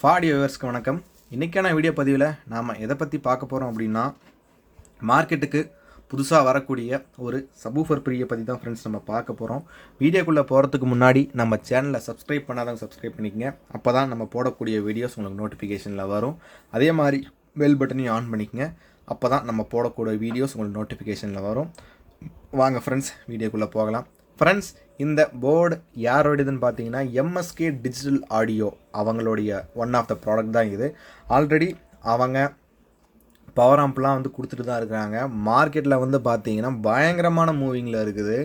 ஃபாடி வியூவர்ஸ்க்கு வணக்கம். இன்றைக்கான வீடியோ பதிவில் நாம் எதை பற்றி பார்க்க போகிறோம் அப்படின்னா, மார்க்கெட்டுக்கு புதுசாக வரக்கூடிய ஒரு சப்வூஃபர் பிரியை பற்றி தான் ஃப்ரெண்ட்ஸ் நம்ம பார்க்க போகிறோம். வீடியோக்குள்ளே போகிறதுக்கு முன்னாடி நம்ம சேனலை சப்ஸ்கிரைப் பண்ணாதவங்க சப்ஸ்கிரைப் பண்ணிக்கங்க. அப்போ தான் நம்ம போடக்கூடிய வீடியோஸ் உங்களுக்கு நோட்டிஃபிகேஷனில் வரும். அதே மாதிரி பெல் பட்டனையும் ஆன் பண்ணிக்கங்க. அப்போ தான் நம்ம போடக்கூடிய வீடியோஸ் உங்களுக்கு நோட்டிஃபிகேஷனில் வரும். வாங்க ஃப்ரெண்ட்ஸ் வீடியோக்குள்ளே போகலாம். ஃப்ரெண்ட்ஸ், இந்த போர்டு யாரோடையதுன்னு பார்த்தீங்கன்னா எம்எஸ்கே டிஜிட்டல் ஆடியோ அவங்களுடைய ஒன் ஆஃப் த ப்ராடக்ட் தான் இது. ஆல்ரெடி அவங்க பவர் ஆம்ப்லாம் கொடுத்துட்டு தான் இருக்கிறாங்க. மார்க்கெட்டில் பார்த்தீங்கன்னா பயங்கரமான மூவிங்கில் இருக்குது.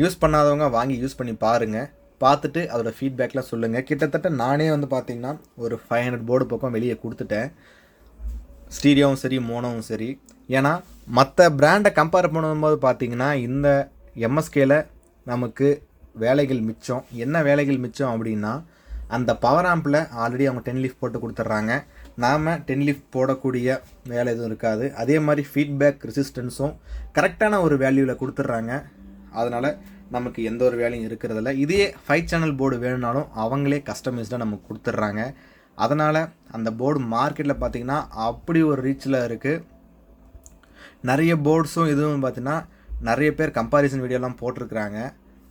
யூஸ் பண்ணாதவங்க வாங்கி யூஸ் பண்ணி பாருங்கள். பார்த்துட்டு அதோடய ஃபீட்பேக்லாம் சொல்லுங்கள். கிட்டத்தட்ட நானே பார்த்தீங்கன்னா ஒரு 500 போர்டு பக்கம் வெளியே கொடுத்துட்டேன். ஸ்டீரியோவும் சரி மோனோவும் சரி. ஏன்னா மற்ற பிராண்டை கம்பேர் பண்ணும்போது பார்த்தீங்கன்னா இந்த எம்எஸ்கேல நமக்கு வேலைகள் மிச்சம். என்ன வேலைகள் மிச்சம் அப்படின்னா, அந்த பவர் ஆம்பில் ஆல்ரெடி அவங்க 10 லீஃப் போட்டு கொடுத்துட்றாங்க. நாம் 10 லீஃப் போடக்கூடிய வேலை எதுவும் இருக்காது. அதே மாதிரி ஃபீட்பேக் ரெசிஸ்டன்ஸும் கரெக்டான ஒரு வேல்யூவில் கொடுத்துட்றாங்க. அதனால் நமக்கு எந்த ஒரு வேலையும் இருக்கிறதில்ல. இதே 5 சேனல் போர்டு வேணும்னாலும் அவங்களே கஸ்டமைஸ்டாக நமக்கு கொடுத்துட்றாங்க. அதனால் அந்த போர்டு மார்க்கெட்டில் பார்த்திங்கன்னா அப்படி ஒரு ரீச்சில் இருக்குது. நிறைய போர்ட்ஸும் இதுவும் பார்த்திங்கன்னா நிறைய பேர் கம்பாரிசன் வீடியோலாம் போட்டிருக்கிறாங்க.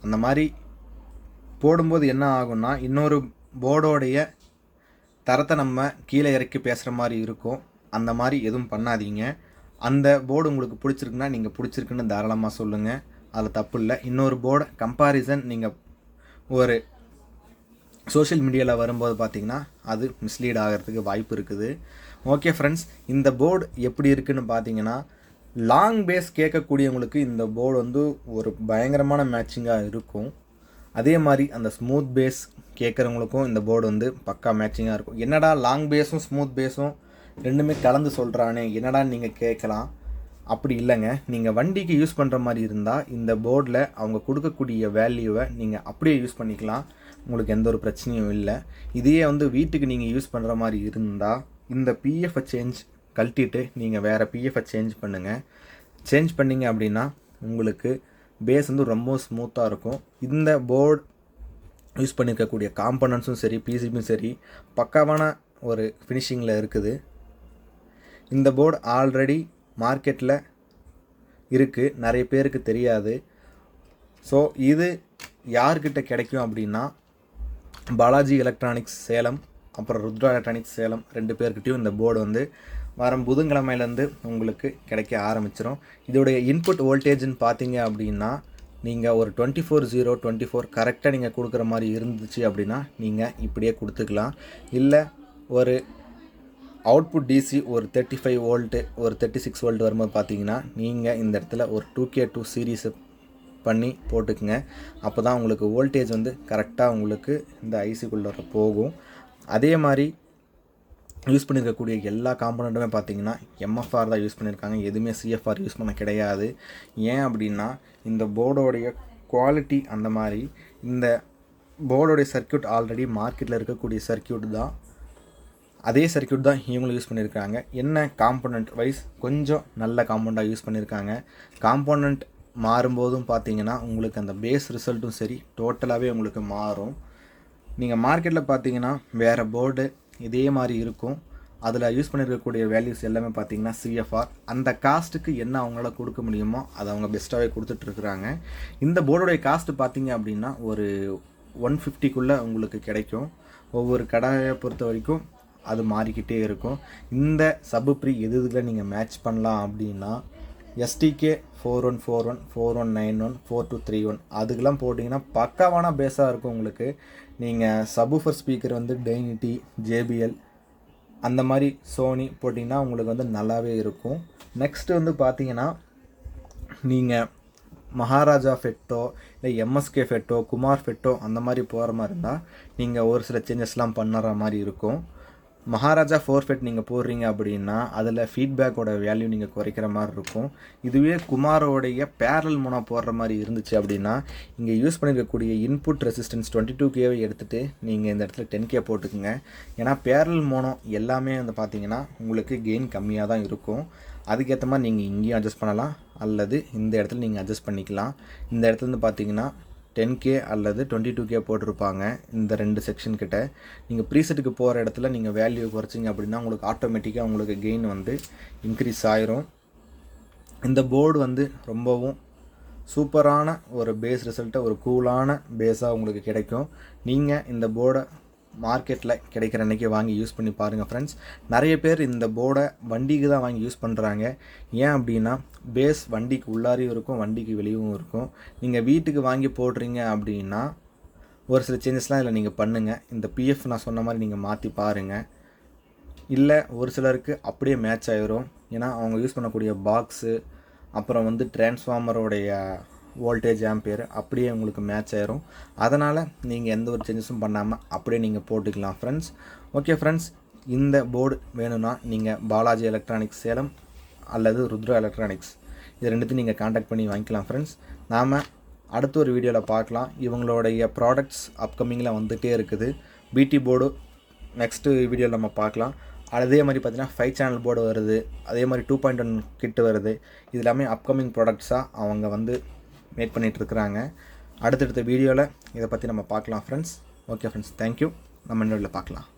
அந்த மாதிரி போடும்போது என்ன ஆகும்னா, இன்னொரு போர்டோடைய தரத்தை நம்ம கீழே இறக்கி பேசுகிற மாதிரி இருக்கும். அந்த மாதிரி எதுவும் பண்ணாதீங்க. அந்த போர்டு உங்களுக்கு பிடிச்சிருக்குன்னா நீங்கள் பிடிச்சிருக்குன்னு தாராளமாக சொல்லுங்கள். அதில் தப்பு இல்லை. இன்னொரு போர்டு கம்பாரிசன் நீங்கள் ஒரு சோஷியல் மீடியாவில் வரும்போது பார்த்திங்கன்னா அது மிஸ்லீட் ஆகிறதுக்கு வாய்ப்பு இருக்குது. ஓகே ஃப்ரெண்ட்ஸ், இந்த போர்டு எப்படி இருக்குதுன்னு பார்த்தீங்கன்னா, லாங் பேஸ் கேட்கக்கூடியவங்களுக்கு இந்த போர்டு ஒரு பயங்கரமான மேட்சிங்காக இருக்கும். அதே மாதிரி அந்த ஸ்மூத் பேஸ் கேட்குறவங்களுக்கும் இந்த போர்டு பக்கா மேட்சிங்காக இருக்கும். என்னடா லாங் பேஸும் ஸ்மூத் பேஸும் ரெண்டுமே கலந்து சொல்கிறானே என்னடான்னு நீங்கள் கேட்கலாம். அப்படி இல்லைங்க. நீங்கள் வண்டிக்கு யூஸ் பண்ணுற மாதிரி இருந்தால் இந்த போர்டில் அவங்க கொடுக்கக்கூடிய வேல்யூவை நீங்கள் அப்படியே யூஸ் பண்ணிக்கலாம். உங்களுக்கு எந்த ஒரு பிரச்சனையும் இல்லை. இதையே வீட்டுக்கு நீங்கள் யூஸ் பண்ணுற மாதிரி இருந்தால் இந்த பிஎஃப்பை கழட்டிட்டு நீங்கள் வேறு பிஎஃப்பை சேஞ்ச் பண்ணுங்கள். சேஞ்ச் பண்ணிங்க அப்படின்னா உங்களுக்கு பேஸ் ரொம்ப ஸ்மூத்தாக இருக்கும். இந்த போர்டு யூஸ் பண்ணியிருக்கக்கூடிய காம்பனன்ட்ஸும் சரி பிசிபியும் சரி பக்காவான ஒரு ஃபினிஷிங்கில் இருக்குது. இந்த போர்டு ஆல்ரெடி மார்க்கெட்டில் இருக்குது, நிறைய பேருக்கு தெரியாது. ஸோ இது யார்கிட்ட கிடைக்கும் அப்படின்னா, பாலாஜி எலக்ட்ரானிக்ஸ் சேலம் அப்புறம் ருத்ரா எலக்ட்ரானிக்ஸ் சேலம் 2 பேர்கிட்டையும் இந்த போர்டு வரும் புதன்கிழமையிலேருந்து உங்களுக்கு கிடைக்க ஆரம்பிச்சிடும். இதோடைய இன்புட் வோல்டேஜ்னு பார்த்தீங்க அப்படின்னா, நீங்கள் ஒரு 24/0/24 கரெக்டாக நீங்கள் கொடுக்குற மாதிரி இருந்துச்சு அப்படின்னா நீங்கள் இப்படியே கொடுத்துக்கலாம். இல்லை ஒரு அவுட்புட் டிசி ஒரு 35 வோல்ட்டு ஒரு 36 வோல்ட் வரும்போது பார்த்தீங்கன்னா நீங்கள் இந்த இடத்துல ஒரு 2K2 சீரீஸு பண்ணி போட்டுக்குங்க. அப்போ தான் உங்களுக்கு வோல்டேஜ் கரெக்டாக உங்களுக்கு இந்த ஐசிக்குள்ளே போகும். அதே மாதிரி யூஸ் பண்ணியிருக்கக்கூடிய எல்லா காம்பனண்ட்டுமே பார்த்தீங்கன்னா எம்எஃப்ஆர் தான் யூஸ் பண்ணியிருக்காங்க. எதுவுமே சிஎஃப்ஆர் யூஸ் பண்ண கிடையாது. ஏன் அப்படின்னா இந்த போர்டோடைய குவாலிட்டி அந்த மாதிரி. இந்த போர்டோடைய சர்க்யூட் ஆல்ரெடி மார்க்கெட்டில் இருக்கக்கூடிய சர்க்யூட் தான். அதே சர்க்யூட் தான் இவங்களும் யூஸ் பண்ணியிருக்காங்க. என்ன காம்பனண்ட் வைஸ் கொஞ்சம் நல்ல காம்பனண்ட்டாக யூஸ் பண்ணியிருக்காங்க. காம்பனண்ட் மாறும்போதும் பார்த்தீங்கன்னா உங்களுக்கு அந்த பேஸ் ரிசல்ட்டும் சரி டோட்டலாகவே உங்களுக்கு மாறும். நீங்கள் மார்க்கெட்டில் பார்த்தீங்கன்னா வேறு போர்டு இதே மாதிரி இருக்கும். அதில் யூஸ் பண்ணியிருக்கக்கூடிய வேல்யூஸ் எல்லாமே பார்த்தீங்கன்னா சிஎஃப்ஆர். அந்த காஸ்ட்டுக்கு என்ன அவங்களால கொடுக்க முடியுமோ அதை அவங்க பெஸ்ட்டாகவே கொடுத்துட்ருக்குறாங்க. இந்த போர்டோடைய காஸ்ட்டு பார்த்தீங்க அப்படின்னா ஒரு 150க்குள்ளே உங்களுக்கு கிடைக்கும். ஒவ்வொரு கடையை பொறுத்த வரைக்கும் அது மாறிக்கிட்டே இருக்கும். இந்த சப்ப்ரீ எதுல நீங்கள் மேட்ச் பண்ணலாம் அப்படின்னா, எஸ்டிகே 4141 4191 4231 அதுக்கெல்லாம் போட்டிங்கன்னா பக்காவான பேஸாக இருக்கும் உங்களுக்கு. நீங்கள் சப்வூஃபர் ஸ்பீக்கர் டைனிட்டி ஜேபிஎல் அந்த மாதிரி சோனி போட்டிங்கன்னா உங்களுக்கு நல்லாவே இருக்கும். நெக்ஸ்ட்டு பார்த்தீங்கன்னா நீங்கள் மகாராஜா ஃபெட்டோ இல்லை எம்எஸ்கே ஃபெட்டோ குமார் ஃபெட்டோ அந்த மாதிரி போகிற மாதிரி இருந்தால் நீங்கள் ஒரு சில சேஞ்சஸ்லாம் பண்ணுற மாதிரி இருக்கும். மகாராஜா 4 ஃபெட் நீங்கள் போடுறீங்க அப்படின்னா அதில் ஃபீட்பேக்கோட வேல்யூ நீங்கள் குறைக்கிற மாதிரி இருக்கும். இதுவே குமாரோடைய பேரல் மோனோ போடுற மாதிரி இருந்துச்சு அப்படின்னா இங்கே யூஸ் பண்ணியிருக்கக்கூடிய இன்புட் ரெசிஸ்டன்ஸ் 22Kவை எடுத்துகிட்டு நீங்கள் இந்த இடத்துல 10K போட்டுக்குங்க. ஏன்னா பேரல் மோனோ எல்லாமே பார்த்தீங்கன்னா உங்களுக்கு கெயின் கம்மியாக தான் இருக்கும். அதுக்கேற்ற மாதிரி நீங்கள் இங்கேயும் அட்ஜஸ்ட் பண்ணலாம் அல்லது இந்த இடத்துல நீங்கள் அட்ஜஸ்ட் பண்ணிக்கலாம். இந்த இடத்துல பார்த்தீங்கன்னா 10K அல்லது 22K போட்டிருப்பாங்க இந்த 2 செக்ஷன் கிட்ட. நீங்கள் ப்ரீசெட்டுக்கு போகிற இடத்துல நீங்கள் வேல்யூ குறைச்சிங்க அப்படின்னா உங்களுக்கு ஆட்டோமேட்டிக்காக உங்களுக்கு கெயின் வந்து இன்க்ரீஸ் ஆயிரும். இந்த போர்டு வந்து ரொம்பவும் சூப்பரான ஒரு பேஸ் ரிசல்ட்டை ஒரு கூலான பேஸாக உங்களுக்கு கிடைக்கும். நீங்கள் இந்த போர்டை மார்க்கெட்டில் கிடைக்கிற அன்றைக்கி வாங்கி யூஸ் பண்ணி பாருங்கள் ஃப்ரெண்ட்ஸ். நிறைய பேர் இந்த போர்டை வண்டிக்கு தான் வாங்கி யூஸ் பண்ணுறாங்க. ஏன் அப்படின்னா பேஸ் வண்டிக்கு உள்ளாரையும் இருக்கும், வண்டிக்கு வெளியும் இருக்கும். நீங்கள் வீட்டுக்கு வாங்கி போடுறீங்க அப்படின்னா ஒரு சில சேஞ்சஸ்லாம் இதில் நீங்கள் பண்ணுங்கள். இந்த பிஎஃப் நான் சொன்ன மாதிரி நீங்கள் மாற்றி பாருங்கள். இல்லை ஒரு சிலருக்கு அப்படியே மேட்ச் ஆகிரும். ஏன்னா அவங்க யூஸ் பண்ணக்கூடிய பாக்ஸு அப்புறம் வந்து டிரான்ஸ்ஃபார்மரோடைய வோல்டேஜ் ஆம்பியர் அப்படியே உங்களுக்கு மேட்ச் ஆயிரும். அதனால் நீங்கள் எந்த ஒரு சேஞ்சஸும் பண்ணாமல் அப்படியே நீங்கள் போட்டுக்கலாம் ஃப்ரெண்ட்ஸ். ஓகே ஃப்ரெண்ட்ஸ், இந்த போர்டு வேணும்னா நீங்கள் பாலாஜி எலக்ட்ரானிக்ஸ் சேலம் அல்லது ருத்ரா எலக்ட்ரானிக்ஸ் இது ரெண்டுத்தையும் நீங்கள் காண்டாக்ட் பண்ணி வாங்கிக்கலாம் ஃப்ரெண்ட்ஸ். நாம் அடுத்த ஒரு வீடியோவில் பார்க்கலாம். இவங்களுடைய ப்ராடக்ட்ஸ் அப்கமிங்கில் வந்துகிட்டே இருக்குது. பிடி போர்டு நெக்ஸ்ட்டு வீடியோவில் நம்ம பார்க்கலாம். அதே மாதிரி பார்த்தீங்கன்னா 5 சேனல் போர்டு வருது, அதே மாதிரி 2.1 கிட்டு வருது. இது எல்லாமே அப்கமிங் ப்ராடக்ட்ஸாக அவங்க வந்து மேட் பண்ணிகிட்ருக்குறாங்க. அடுத்தடுத்த வீடியோவில் இதை பற்றி நம்ம பார்க்கலாம் ஃப்ரெண்ட்ஸ். Okay friends, thank you. நம்ம இன்னொரு பார்க்கலாம்.